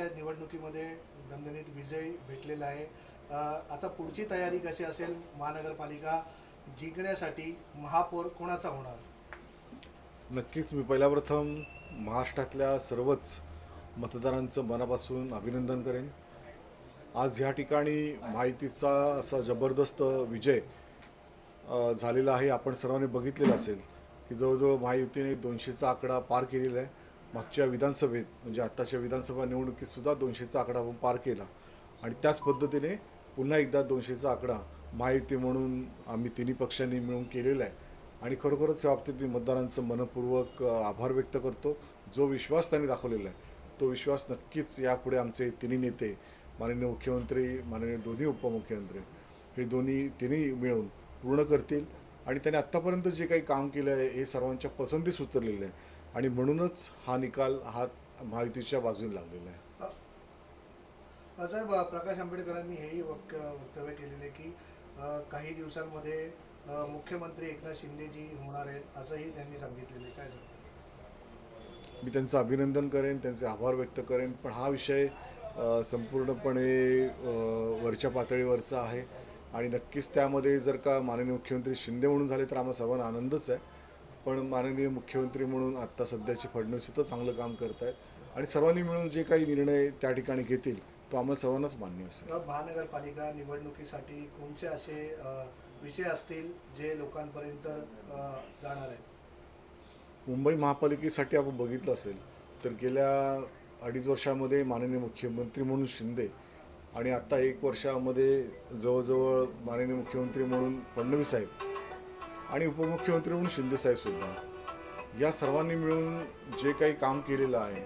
ग्रामपंचायत निवडणुकीमध्ये दणदणीत विजय भेटलेला आहे. आता पुढची तयारी कशी असेल? महानगरपालिका जिंकण्यासाठी महापौर कोणाचा होणार? नक्कीच मी पहिल्याप्रथम महाराष्ट्रातल्या सर्वच मतदारांचं मनापासून अभिनंदन करेन. आज ह्या ठिकाणी महायुतीचा असा जबरदस्त विजय झालेला आहे. आपण सर्वांनी बघितलेलं असेल की जवळजवळ महायुतीने 200चा आकडा पार केलेला आहे. मागच्या विधानसभेत म्हणजे आत्ताच्या विधानसभा निवडणुकीतसुद्धा 200चा आकडा आपण पार केला आणि त्याच पद्धतीने पुन्हा एकदा 200चा आकडा महायुती म्हणून आम्ही तिन्ही पक्षांनी मिळून केलेला आहे. आणि खरोखरच या बाबतीत मी मतदारांचं मनपूर्वक आभार व्यक्त करतो. जो विश्वास त्यांनी दाखवलेला आहे तो विश्वास नक्कीच यापुढे आमचे तिन्ही नेते, माननीय मुख्यमंत्री, माननीय दोन्ही उपमुख्यमंत्री, हे तिन्ही मिळून पूर्ण करतील. आणि त्यांनी आत्तापर्यंत जे काही काम केलं आहे हे सर्वांच्या पसंतीस उतरलेलं आहे आणि म्हणूनच हा निकाल हा महायुतीच्या बाजूने लागलेला आहे. साहेब, प्रकाश आंबेडकरांनी हेही वक्तव्य केलेले की काही दिवसांमध्ये मुख्यमंत्री एकनाथ शिंदेजी होणार आहेत असंही त्यांनी सांगितलेलं आहे. काय सांगतात? मी त्यांचं अभिनंदन करेन, त्यांचे आभार व्यक्त करेन, पण हा विषय संपूर्णपणे वरच्या पातळीवरचा आहे आणि नक्कीच त्यामध्ये जर का माननीय मुख्यमंत्री शिंदे म्हणून झाले तर आम्हाला सर्वांना आनंदच आहे. पण माननीय मुख्यमंत्री म्हणून आत्ता सध्याचे फडणवीससुद्धा चांगलं काम करत आहेत आणि सर्वांनी मिळून जे काही निर्णय त्या ठिकाणी घेतील तो आम्हाला सर्वांनाच मान्य असेल. महानगरपालिका निवडणुकीसाठी कोणते असे विषय असतील जे लोकांपर्यंत जाणार आहेत? मुंबई महापालिकेसाठी आपण बघितलं असेल तर गेल्या 2.5 वर्षामध्ये माननीय मुख्यमंत्री म्हणून शिंदे आणि आत्ता 1 वर्षामध्ये जवळजवळ माननीय मुख्यमंत्री म्हणून फडणवीस साहेब आणि उपमुख्यमंत्री म्हणून शिंदेसाहेबसुद्धा या सर्वांनी मिळून जे काही काम केलेलं आहे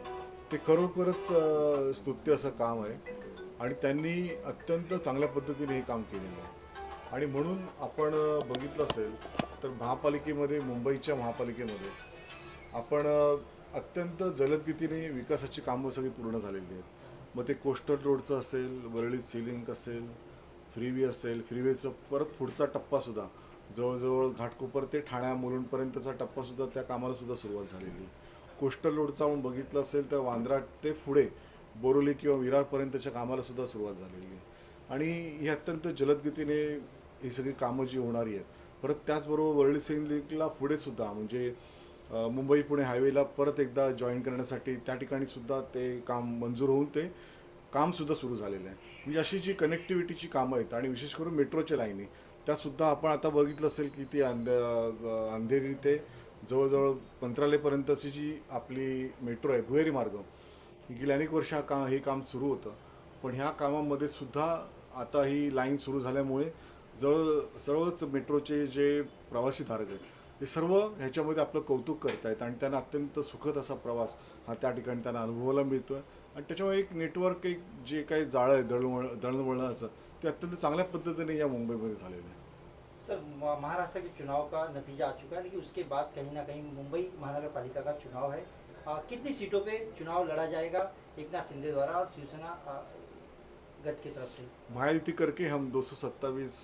ते खरोखरच स्तुत्य असं काम आहे आणि त्यांनी अत्यंत चांगल्या पद्धतीने हे काम केलेलं आहे. आणि म्हणून आपण बघितलं असेल तर महापालिकेमध्ये, मुंबईच्या महापालिकेमध्ये आपण अत्यंत जलदगतीने विकासाची कामं सगळी पूर्ण झालेली आहेत. मग ते कोस्टल रोडचं असेल, वरळी सीलिंक असेल, फ्रीवे असेल, फ्रीवेचं परत पुढचा टप्पासुद्धा जवळजवळ घाटकोपर ते ठाण्या मुलुंडपर्यंतचा टप्पासुद्धा त्या कामालासुद्धा सुरुवात झालेली आहे. कोस्टल रोडचा आपण बघितलं असेल तर वांद्रा ते पुढे बोरोली किंवा विरारपर्यंतच्या कामालासुद्धा सुरुवात झालेली आहे आणि ही अत्यंत जलदगतीने ही सगळी कामं जी होणारी आहेत. परत त्याचबरोबर वरळी सीलिंकला पुढेसुद्धा म्हणजे मुंबई पुणे हायवेला परत एकदा जॉईन करण्यासाठी त्या ठिकाणीसुद्धा ते काम मंजूर होऊन ते कामसुद्धा सुरू झालेलं आहे. म्हणजे अशी जी कनेक्टिव्हिटीची कामं आहेत आणि विशेष करून मेट्रोच्या लाईनी त्यासुद्धा आपण आता बघितलं असेल की ती अंधेरी ते जवळजवळ मंत्रालयपर्यंतची जी आपली मेट्रो आहे, भुयारी मार्ग, गेल्या अनेक वर्ष हे काम सुरू होतं. पण ह्या कामामध्ये सुद्धा आता ही लाईन सुरू झाल्यामुळे सर्वच मेट्रोचे जे प्रवासी धारक आहेत ते सर्व ह्याच्यामध्ये आपलं कौतुक करत आहेत आणि त्यांना अत्यंत सुखद असा प्रवास हा त्या ठिकाणी त्यांना अनुभवायला मिळतो आहे. आणि त्याच्यामुळे एक नेटवर्क, एक जे काही जाळं आहे दळणवळणाचं, ते अत्यंत चांगल्या पद्धतीने या मुंबईमध्ये झालेलं आहे. सर, महाराष्ट्र के चुनाव का नतीजा आ चुका है, लेकिन उसके बाद कहीं ना कहीं मुंबई महानगर पालिका का चुनाव है. कितनी सीटों पे चुनाव लड़ा जाएगा एकनाथ शिंदे द्वारा और शिवसेना गठ की तरफ से? महायुति करके हम 227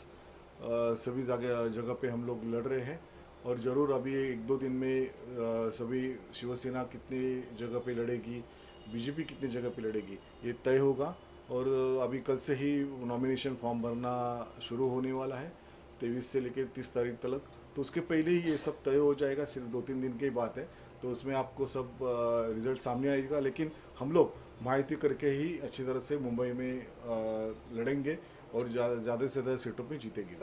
सभी जगह पे हम लोग लड़ रहे हैं और ज़रूर अभी 1-2 दिन में सभी शिवसेना कितनी जगह पे लड़ेगी, बीजेपी कितनी जगह पे लड़ेगी ये तय होगा. और अभी कल से ही नॉमिनेशन फॉर्म भरना शुरू होने वाला है 23 से लेकर 30 तारीख तक. तो उसके पहले ही ये सब तय हो जाएगा. सिर्फ 2-3 दिन की बात है तो उसमें आपको सब रिजल्ट सामने आएगा. लेकिन हम लोग महायुति करके ही अच्छी तरह से मुंबई में लड़ेंगे और ज़्यादा से ज़्यादा सीटों पे जीतेंगे.